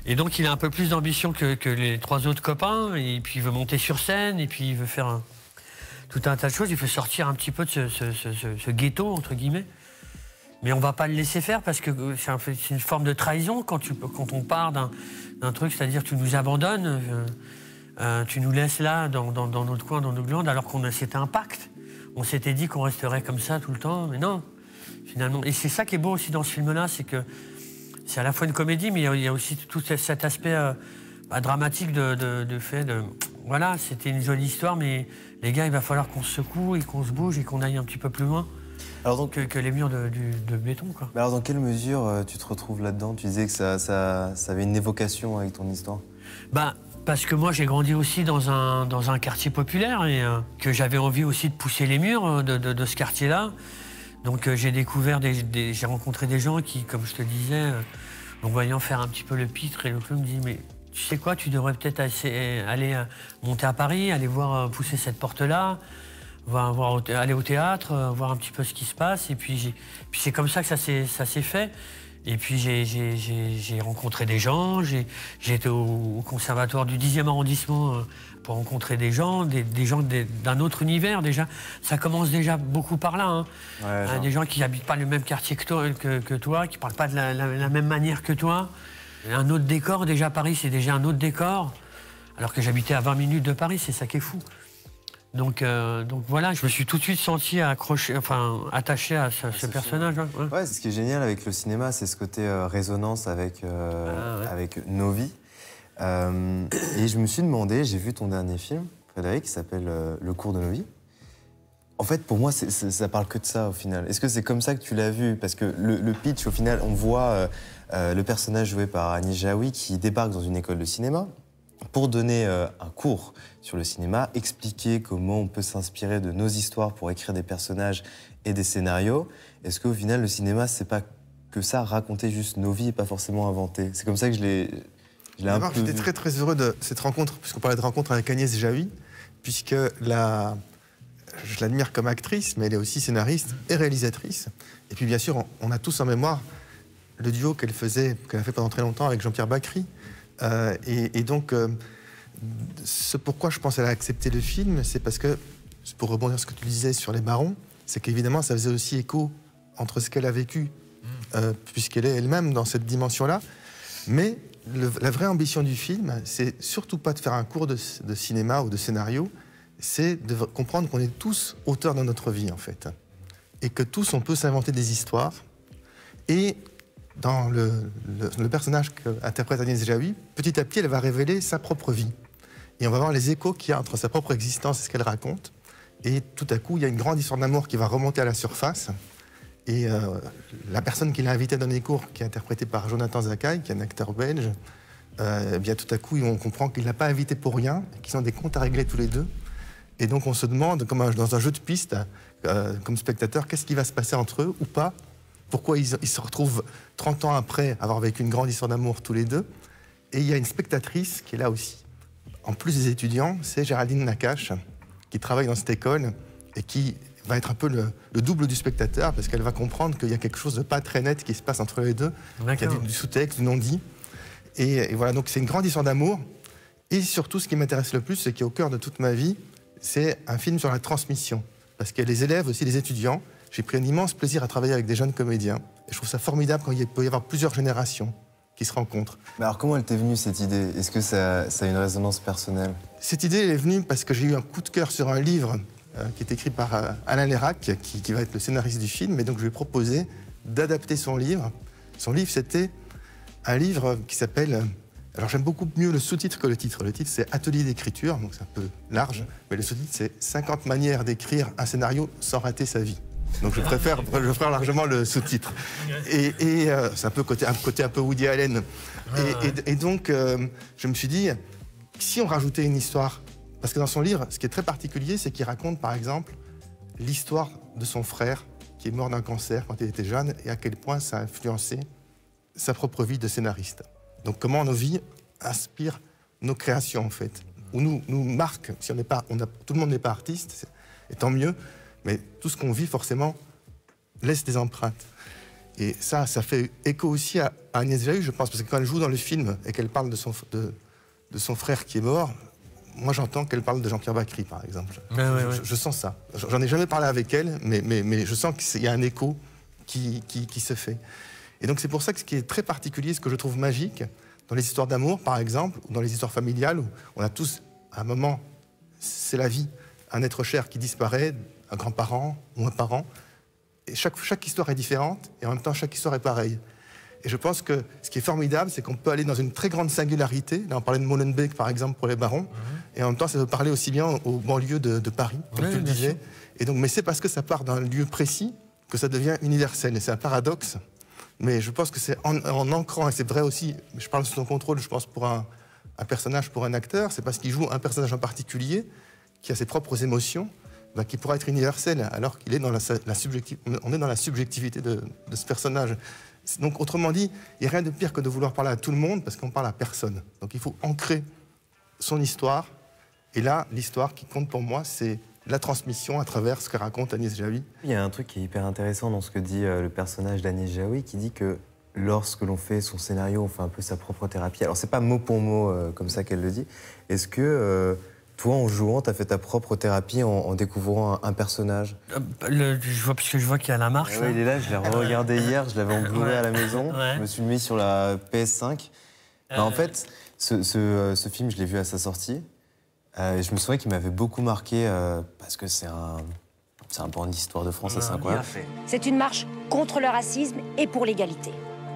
Et donc il a un peu plus d'ambition que les 3 autres copains, et puis il veut monter sur scène, et puis il veut faire tout un tas de choses, il veut sortir un petit peu de ce ghetto, entre guillemets. Mais on va pas le laisser faire parce que c'est une forme de trahison quand on part d'un truc, c'est-à-dire tu nous abandonnes, tu nous laisses là dans notre coin, dans nos glandes, alors c'était un pacte. On s'était dit qu'on resterait comme ça tout le temps, mais non, finalement. Et c'est ça qui est beau aussi dans ce film-là, c'est que c'est à la fois une comédie, mais il y a aussi tout cet aspect dramatique de fait de... Voilà, c'était une jolie histoire, mais les gars, il va falloir qu'on se secoue et qu'on se bouge et qu'on aille un petit peu plus loin. Alors donc, que les murs de béton, quoi.
Mais alors dans quelle mesure tu te retrouves là-dedans? Tu disais que ça avait une évocation avec ton histoire.
Bah, Parce que moi, j'ai grandi aussi dans un quartier populaire et que j'avais envie aussi de pousser les murs de ce quartier-là. Donc j'ai découvert, j'ai rencontré des gens qui, comme je te disais, en voyant faire un petit peu le pitre et le clown, me dit mais tu sais quoi, tu devrais peut-être aller monter à Paris, aller voir pousser cette porte-là, aller au théâtre, voir un petit peu ce qui se passe. Et puis c'est comme ça que ça s'est fait. Et puis j'ai rencontré des gens, j'ai été au conservatoire du 10e arrondissement pour rencontrer des gens d'un autre univers déjà. Ça commence déjà beaucoup par là. Hein. Ouais, des gens qui n'habitent pas le même quartier que toi, qui ne parlent pas de la même manière que toi. Un autre décor, déjà Paris c'est déjà un autre décor, alors que j'habitais à 20 minutes de Paris, c'est ça qui est fou. Donc voilà, je me suis tout de suite senti attaché à ce personnage. Hein.
Ouais, ce qui est génial avec le cinéma, c'est ce côté résonance avec nos vies. Et je me suis demandé, j'ai vu ton dernier film, Frédéric, qui s'appelle Le cours de nos vies. En fait, pour moi, ça parle que de ça, au final. Est-ce que c'est comme ça que tu l'as vu? Parce que le pitch, au final, on voit le personnage joué par Annie Jaoui qui débarque dans une école de cinéma pour donner un cours sur le cinéma, expliquer comment on peut s'inspirer de nos histoires pour écrire des personnages et des scénarios. Est-ce qu'au final, le cinéma, c'est pas que ça, raconter juste nos vies et pas forcément inventer? C'est comme ça que je l'ai un peu vu.
J'étais très heureux de cette rencontre, puisqu'on parlait de rencontre avec Agnès Jaoui, puisque je l'admire comme actrice, mais elle est aussi scénariste et réalisatrice. Et puis bien sûr, on a tous en mémoire le duo qu'elle a fait pendant très longtemps avec Jean-Pierre Bacri. Et donc, ce pourquoi je pense qu'elle a accepté le film, c'est parce que, pour rebondir sur ce que tu disais sur les barons, c'est qu'évidemment, ça faisait aussi écho entre ce qu'elle a vécu, puisqu'elle est elle-même dans cette dimension-là. Mais la vraie ambition du film, c'est surtout pas de faire un cours de cinéma ou de scénario, c'est de comprendre qu'on est tous auteurs dans notre vie, en fait. Et que tous, on peut s'inventer des histoires. Et dans le personnage qu'interprète Agnès Jaoui, petit à petit, elle va révéler sa propre vie. Et on va voir les échos qu'il y a entre sa propre existence et ce qu'elle raconte. Et tout à coup, il y a une grande histoire d'amour qui va remonter à la surface. Et la personne qui l'a invité à donner des cours, qui est interprétée par Jonathan Zakaï, qui est un acteur belge, bien tout à coup, on comprend qu'il ne l'a pas invité pour rien, qu'ils ont des comptes à régler tous les deux. Et donc on se demande, comme dans un jeu de piste, comme spectateur, qu'est-ce qui va se passer entre eux ou pas? Pourquoi ils se retrouvent 30 ans après avoir vécu une grande histoire d'amour tous les deux? Et il y a une spectatrice qui est là aussi. En plus des étudiants, c'est Géraldine Nakache, qui travaille dans cette école et qui va être un peu le double du spectateur, parce qu'elle va comprendre qu'il y a quelque chose de pas très net qui se passe entre les deux, qu'il y a du sous-texte, du non-dit. Et voilà, donc c'est une grande histoire d'amour. Et surtout, ce qui m'intéresse le plus, c'est qu'au cœur de toute ma vie, c'est un film sur la transmission. Parce que les élèves, aussi les étudiants, j'ai pris un immense plaisir à travailler avec des jeunes comédiens. Et je trouve ça formidable quand il peut y avoir plusieurs générations qui se rencontrent.
Mais alors comment elle t'est venue cette idée? Est-ce que ça a une résonance personnelle?
Cette idée elle est venue parce que j'ai eu un coup de cœur sur un livre qui est écrit par Alain Lérac, qui va être le scénariste du film. Et donc je lui ai proposé d'adapter son livre. Son livre, c'était un livre qui s'appelle... Alors j'aime beaucoup mieux le sous-titre que le titre. Le titre, c'est Atelier d'écriture, donc c'est un peu large. Mais le sous-titre, c'est 50 manières d'écrire un scénario sans rater sa vie. Donc je préfère largement le sous-titre. Et c'est un côté un peu Woody Allen. Et donc je me suis dit, si on rajoutait une histoire, parce que dans son livre, ce qui est très particulier, c'est qu'il raconte par exemple l'histoire de son frère qui est mort d'un cancer quand il était jeune et à quel point ça a influencé sa propre vie de scénariste. Donc comment nos vies inspirent nos créations en fait, ou nous marquent. Si tout le monde n'est pas artiste, et tant mieux. Mais tout ce qu'on vit, forcément, laisse des empreintes. Et ça fait écho aussi à Agnès Jaoui, je pense, parce que quand elle joue dans le film et qu'elle parle de son frère qui est mort, moi j'entends qu'elle parle de Jean-Pierre Bacri, par exemple. Je sens ça. J'en ai jamais parlé avec elle, mais je sens qu'il y a un écho qui se fait. Et donc c'est pour ça que ce qui est très particulier, ce que je trouve magique, dans les histoires d'amour, par exemple, ou dans les histoires familiales, où on a tous, à un moment, c'est la vie, un être cher qui disparaît, un grand-parent ou un parent. Et chaque histoire est différente, et en même temps, chaque histoire est pareille. Et je pense que ce qui est formidable, c'est qu'on peut aller dans une très grande singularité. Là, on parlait de Molenbeek, par exemple, pour les barons. Et en même temps, ça peut parler aussi bien aux banlieues de Paris, comme tu le disais. Et donc, mais c'est parce que ça part d'un lieu précis que ça devient universel. Et c'est un paradoxe. Mais je pense que c'est en ancrant, et c'est vrai aussi, je parle sous ton contrôle, je pense, pour un un personnage pour un acteur, c'est parce qu'il joue un personnage en particulier qui a ses propres émotions, qui pourra être universel, alors qu'il est dans on est dans la subjectivité de ce personnage. Donc, autrement dit, il n'y a rien de pire que de vouloir parler à tout le monde parce qu'on parle à personne. Donc, il faut ancrer son histoire. Et là, l'histoire qui compte pour moi, c'est la transmission à travers ce que raconte Agnès Jaoui.
Il y a un truc qui est hyper intéressant dans ce que dit le personnage d'Agnès Jaoui, qui dit que lorsque l'on fait son scénario, on fait un peu sa propre thérapie. Alors, c'est pas mot pour mot comme ça qu'elle le dit. Est-ce que toi, en jouant, tu as fait ta propre thérapie en découvrant un personnage?
Parce que je vois qu'il y a la marche.
Oui, il est là, je l'ai regardé hier, je l'avais en Blu-ray à la maison. Je me suis mis sur la PS5. En fait, ce film, je l'ai vu à sa sortie. Je me souviens qu'il m'avait beaucoup marqué parce que c'est un pan d'histoire de France assez incroyable.
C'est une marche contre le racisme et pour l'égalité.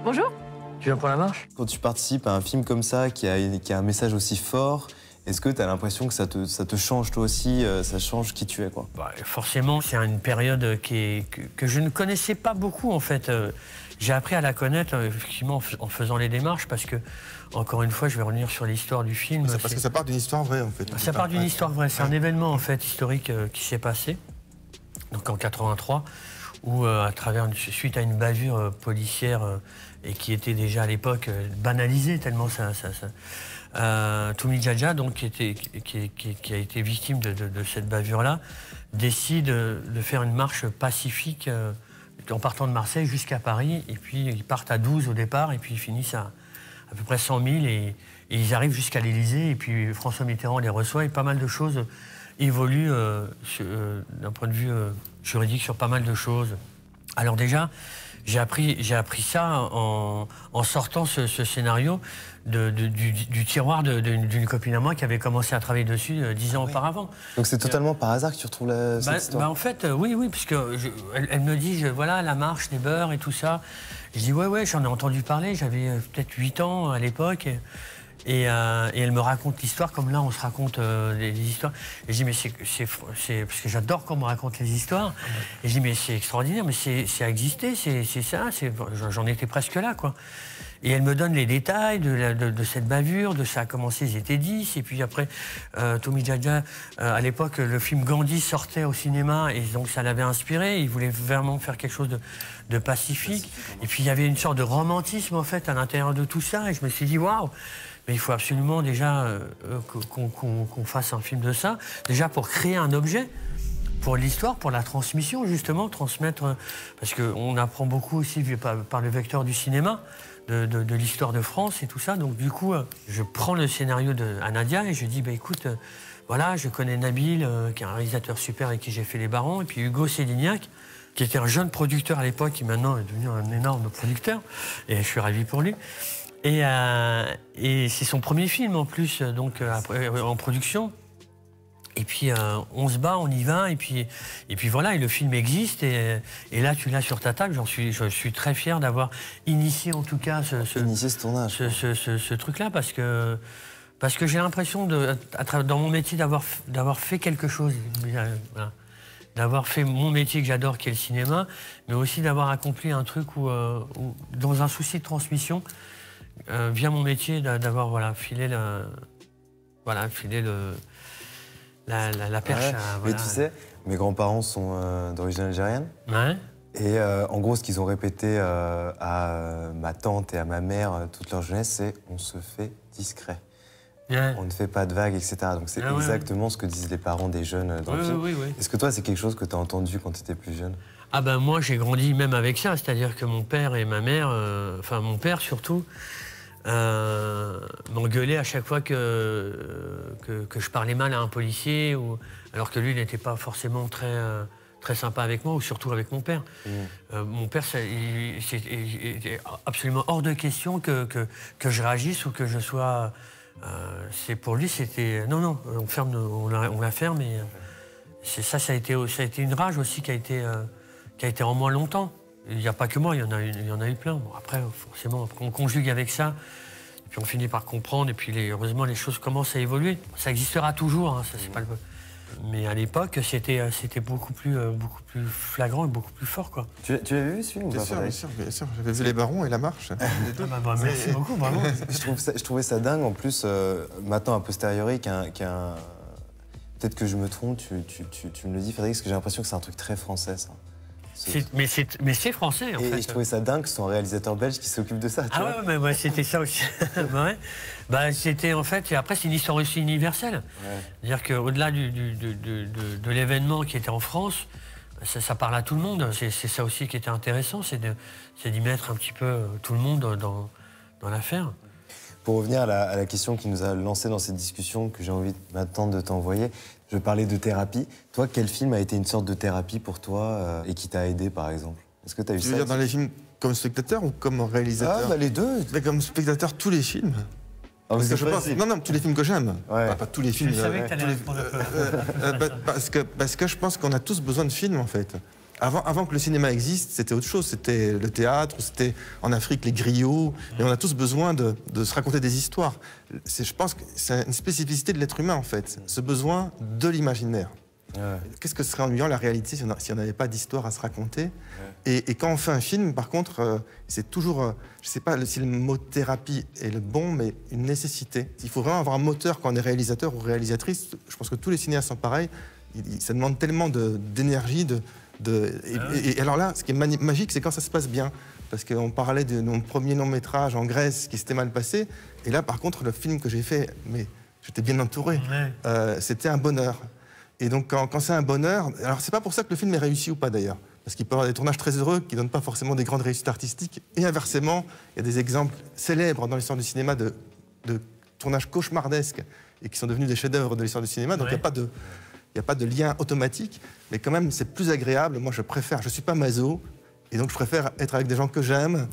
Bonjour.
Tu viens pour la marche?
Quand tu participes à un film comme ça, qui a un message aussi fort, est-ce que tu as l'impression que ça te change toi aussi, ça change qui tu es, quoi?
Forcément, c'est une période que je ne connaissais pas beaucoup, en fait. J'ai appris à la connaître, effectivement, en faisant les démarches, parce que, encore une fois, je vais revenir sur l'histoire du film.
C'est parce que ça part d'une histoire vraie, en fait.
Ça part d'une histoire vraie. C'est un événement, en fait, historique qui s'est passé, donc en 83, où, suite à une bavure policière, et qui était déjà à l'époque banalisée, tellement ça Toumi Djadja, donc, qui a été victime de cette bavure-là, décide de faire une marche pacifique en partant de Marseille jusqu'à Paris. Et puis, ils partent à 12 au départ, et puis ils finissent à peu près 100 000, et ils arrivent jusqu'à l'Élysée. Et puis, François Mitterrand les reçoit, et pas mal de choses évoluent d'un point de vue juridique sur pas mal de choses. Alors déjà, j'ai appris ça en sortant ce scénario du tiroir d'une copine à moi qui avait commencé à travailler dessus 10 ans auparavant.
Donc c'est totalement par hasard que tu retrouves cette histoire?
En fait, oui, puisque elle me dit, voilà, la marche des beurs et tout ça. Je dis, ouais, j'en ai entendu parler, j'avais peut-être 8 ans à l'époque. Et elle me raconte l'histoire comme là on se raconte des histoires. Et je dis mais c'est parce que j'adore quand on me raconte les histoires. Et je dis mais c'est extraordinaire, mais ça a existé, c'est ça, j'en étais presque là, quoi. Et elle me donne les détails de cette bavure, de ça a commencé, ils étaient 10, et puis après Toumi Djadja, à l'époque le film Gandhi sortait au cinéma, et donc ça l'avait inspiré, il voulait vraiment faire quelque chose de pacifique. Et puis il y avait une sorte de romantisme en fait à l'intérieur de tout ça, et je me suis dit waouh. Mais il faut absolument déjà qu'on fasse un film de ça, déjà pour créer un objet, pour l'histoire, pour la transmission, justement, transmettre, parce qu'on apprend beaucoup aussi par le vecteur du cinéma, de l'histoire de France et tout ça. Donc du coup, je prends le scénario à Nadia et je dis, écoute, voilà, je connais Nabil, qui est un réalisateur super avec qui j'ai fait Les Barons, et puis Hugo Sélignac, qui était un jeune producteur à l'époque, qui maintenant est devenu un énorme producteur, et je suis ravi pour lui. Et c'est son premier film en plus, donc en production. Et puis on se bat, on y va, et puis voilà, et le film existe, et là tu l'as sur ta table. Je suis très fier d'avoir initié en tout cas
ce tournage,
ce truc-là, parce que j'ai l'impression dans mon métier d'avoir fait quelque chose, voilà. D'avoir fait mon métier que j'adore, qui est le cinéma, mais aussi d'avoir accompli un truc où dans un souci de transmission. Via mon métier, d'avoir filé la perche.
Mais tu sais, mes grands-parents sont d'origine algérienne.
Ouais.
Et en gros, ce qu'ils ont répété à ma tante et à ma mère toute leur jeunesse, c'est « on se fait discret ».
Ouais.
On ne fait pas de vagues, etc. Donc c'est exactement ce que disent les parents des jeunes dans le film.
Oui.
Est-ce que toi, c'est quelque chose que tu as entendu quand tu étais plus jeune?
Ah ben moi, j'ai grandi même avec ça. C'est-à-dire que mon père et ma mère, enfin mon père surtout, m'engueulait à chaque fois que je parlais mal à un policier, alors que lui n'était pas forcément très sympa avec moi, ou surtout avec mon père. Mon père, il était absolument hors de question que je réagisse ou que je sois... pour lui, c'était... Non, on la ferme, et ça a été une rage aussi qui a été en moi longtemps. Il n'y a pas que moi, il y en a eu plein. Bon, après, forcément, on conjugue avec ça, et puis on finit par comprendre, et puis heureusement, les choses commencent à évoluer. Ça existera toujours, hein, ça, c'est pas le... Mais à l'époque, c'était beaucoup plus flagrant et beaucoup plus fort, quoi.
Tu l'avais vu ce film ou pas?
Bien sûr. J'avais vu Les Barons et La Marche.
Merci beaucoup, vraiment.
Je trouvais ça dingue, en plus, maintenant, a posteriori, peut-être que je me trompe, tu me le dis, Frédéric, parce que j'ai l'impression que c'est un truc très français, ça.
Mais c'est français, en fait.
Et je trouvais ça dingue que ce soit un réalisateur belge qui s'occupe de ça.
Ouais, c'était ça aussi. C'était en fait, et après c'est une histoire aussi universelle. C'est-à-dire qu'au-delà de l'événement qui était en France, ça parle à tout le monde. C'est ça aussi qui était intéressant, c'est d'y mettre un petit peu tout le monde dans l'affaire.
Pour revenir à la question qui nous a lancé dans cette discussion, que j'ai envie maintenant de t'envoyer, je parlais de thérapie. Toi, quel film a été une sorte de thérapie pour toi et qui t'a aidé, par exemple? Est-ce que tu as eu ça?
Tu veux dire dans les films comme spectateur ou comme réalisateur?
Les deux.
Mais comme spectateur, tous les films. Parce que je pense, non, tous les films que j'aime. Pas tous les films.
Je savais que t'allais répondre un peu.
Parce que je pense qu'on a tous besoin de films, en fait. Avant que le cinéma existe, c'était autre chose. C'était le théâtre, c'était en Afrique les griots. Et on a tous besoin de se raconter des histoires. Je pense que c'est une spécificité de l'être humain, en fait. Ce besoin de l'imaginaire. Qu'est-ce que serait ennuyant la réalité si on n'avait pas d'histoire à se raconter? Et quand on fait un film, par contre, c'est toujours, je ne sais pas si le mot thérapie est le bon, mais une nécessité. Il faut vraiment avoir un moteur quand on est réalisateur ou réalisatrice. Je pense que tous les cinéastes sont pareils. Ça demande tellement d'énergie. Et alors là, ce qui est magique, c'est quand ça se passe bien. Parce qu'on parlait de mon premier long-métrage en Grèce qui s'était mal passé. Et là, par contre, le film que j'ai fait, mais j'étais bien entouré. C'était un bonheur. Et donc, quand c'est un bonheur... Alors, c'est pas pour ça que le film est réussi ou pas, d'ailleurs. Parce qu'il peut y avoir des tournages très heureux qui ne donnent pas forcément des grandes réussites artistiques. Et inversement, il y a des exemples célèbres dans l'histoire du cinéma de tournages cauchemardesques et qui sont devenus des chefs-d'œuvre de l'histoire du cinéma. Donc, il n'y a pas de lien automatique. Mais quand même, c'est plus agréable. Moi, je ne suis pas maso. Et donc, je préfère être avec des gens que j'aime,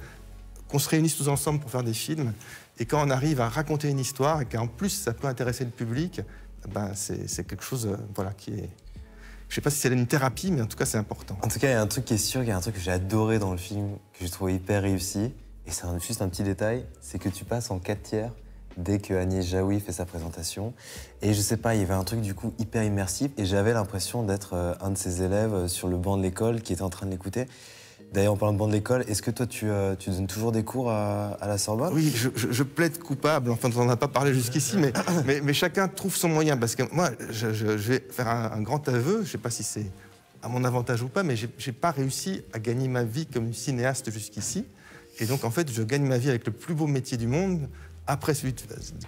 qu'on se réunisse tous ensemble pour faire des films. Et quand on arrive à raconter une histoire et qu'en plus, ça peut intéresser le public... c'est quelque chose qui est... Je ne sais pas si c'est une thérapie, mais en tout cas, c'est important.
En tout cas, il y a un truc qui est sûr, il y a un truc que j'ai adoré dans le film, que j'ai trouvé hyper réussi. Et c'est juste un petit détail, c'est que tu passes en 4/3 dès que Agnès Jaoui fait sa présentation. Et je sais pas, il y avait un truc du coup hyper immersif. Et j'avais l'impression d'être un de ses élèves sur le banc de l'école qui était en train de l'écouter. D'ailleurs, en parlant de banc de l'école, est-ce que toi, tu donnes toujours des cours à la Sorbonne?
Oui, je plaide coupable. Enfin, on n'en a pas parlé jusqu'ici, mais chacun trouve son moyen. Parce que moi, je vais faire un grand aveu. Je ne sais pas si c'est à mon avantage ou pas, mais je n'ai pas réussi à gagner ma vie comme cinéaste jusqu'ici. Et donc, en fait, je gagne ma vie avec le plus beau métier du monde, après celui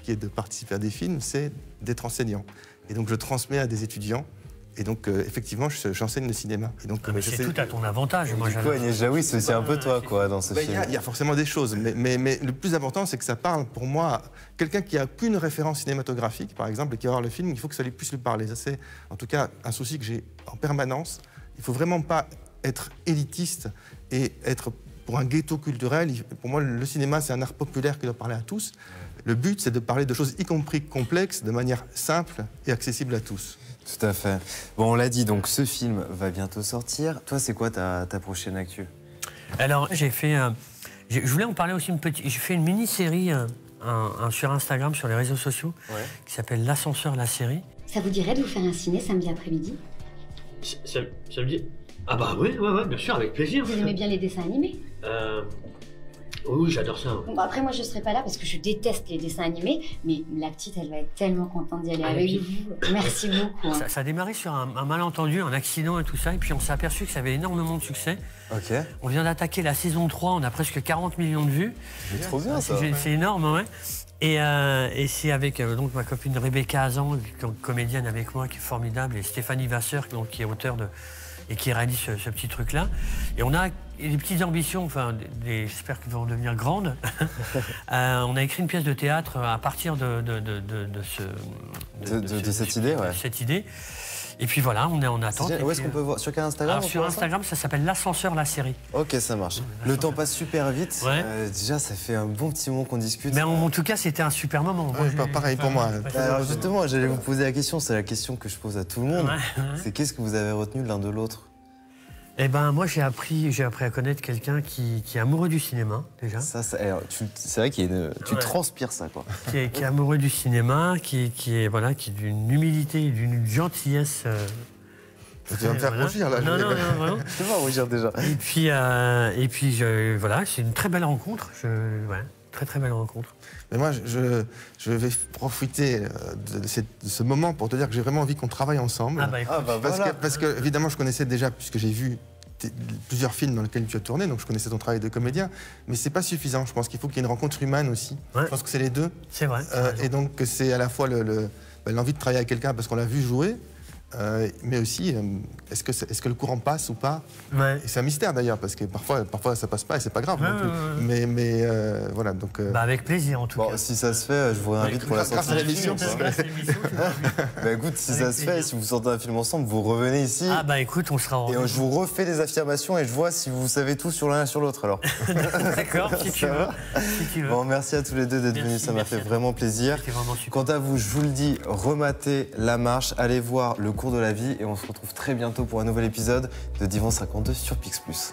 qui est de participer à des films, c'est d'être enseignant. Et donc, je transmets à des étudiants. Et donc, effectivement, j'enseigne le cinéma. Et donc,
c'est tout à ton avantage.
Moi, du coup, Agnès Jaoui, c'est aussi un peu toi, quoi, dans ce film.
Il y a forcément des choses, mais le plus important, c'est que ça parle, pour moi, quelqu'un qui n'a qu'une référence cinématographique, par exemple, et qui va voir le film, il faut que ça puisse lui parler. Ça, c'est, en tout cas, un souci que j'ai en permanence. Il ne faut vraiment pas être élitiste et être pour un ghetto culturel. Pour moi, le cinéma, c'est un art populaire qui doit parler à tous. Le but, c'est de parler de choses, y compris complexes, de manière simple et accessible à tous.
Tout à fait. Bon, on l'a dit, donc ce film va bientôt sortir. Toi, c'est quoi ta prochaine actu?
Alors, j'ai fait... je voulais en parler aussi J'ai fait une mini-série sur Instagram, sur les réseaux sociaux, qui s'appelle L'Ascenseur, la série.
Ça vous dirait de vous faire un ciné samedi après-midi?
Samedi? Ah bah oui, bien sûr, avec plaisir.
Vous aimez bien les dessins animés?
Oui, j'adore ça.
Bon, après, moi, je serai pas là parce que je déteste les dessins animés, mais la petite, elle va être tellement contente d'y aller avec vous. Merci beaucoup.
Ça a démarré sur un malentendu, un accident et tout ça, et puis on s'est aperçu que ça avait énormément de succès.
Ok.
On vient d'attaquer la saison 3, on a presque 40 millions de vues.
C'est trop bien, ça.
C'est énorme, ouais. Et c'est avec donc, ma copine Rebecca Hazan, comédienne avec moi, qui est formidable, et Stéphanie Vasseur, donc, qui est auteur et qui réalise ce petit truc-là. Et on a des petites ambitions, enfin, j'espère qu'elles vont devenir grandes. On a écrit une pièce de théâtre à partir de
cette idée, ouais.
Cette idée. Et puis voilà, on est en attente.
Où est-ce qu'on peut voir? Sur quel Instagram?
Alors, sur Instagram, ça s'appelle L'Ascenseur, la série.
Ok, ça marche. Le temps passe super vite.
Ouais.
Déjà, ça fait un bon petit moment qu'on discute.
Mais en tout cas, c'était un super moment.
Pareil pour moi.
Alors justement, j'allais vous poser la question, c'est la question que je pose à tout le monde. C'est qu'est-ce que vous avez retenu de l'un de l'autre?
Eh ben, moi, j'ai appris à connaître quelqu'un qui est amoureux du cinéma, déjà.
C'est vrai qu'il tu transpires ça, quoi.
Qui est amoureux du cinéma, qui est d'une humilité et d'une gentillesse.
Tu vas me faire rougir, là.
Non, vraiment.
Tu vas rougir, déjà.
Et puis voilà, c'est une très belle rencontre. Très belle rencontre.
Mais moi, je vais profiter de ce moment pour te dire que j'ai vraiment envie qu'on travaille ensemble. Parce que, évidemment, je connaissais déjà, puisque j'ai vu plusieurs films dans lesquels tu as tourné, donc je connaissais ton travail de comédien, mais c'est pas suffisant. Je pense qu'il faut qu'il y ait une rencontre humaine aussi. Ouais. Je pense que c'est les deux.
C'est vrai.
Et donc c'est à la fois l'envie de travailler avec quelqu'un parce qu'on l'a vu jouer, mais aussi est-ce que le courant passe ou pas.
Ouais.
Et c'est un mystère d'ailleurs parce que parfois ça passe pas et c'est pas grave non plus. Mais voilà donc.
Avec plaisir en tout cas.
Si ça se fait, je vous réinvite pour la sortie.
Grâce à l'émission.
Écoute, si ça se fait, si vous sortez un film ensemble, vous revenez ici.
Ah bah écoute, on sera en.
Et je vous refais des affirmations et je vois si vous savez tout sur l'un et sur l'autre alors.
D'accord, si tu veux.
Bon, merci à tous les deux d'être venus, ça m'a fait vraiment plaisir.
Vraiment super.
Quant à vous, je vous le dis, rematez La Marche, allez voir Le cours de la vie et on se retrouve très bientôt pour un nouvel épisode de Divan 52 sur Pix Plus.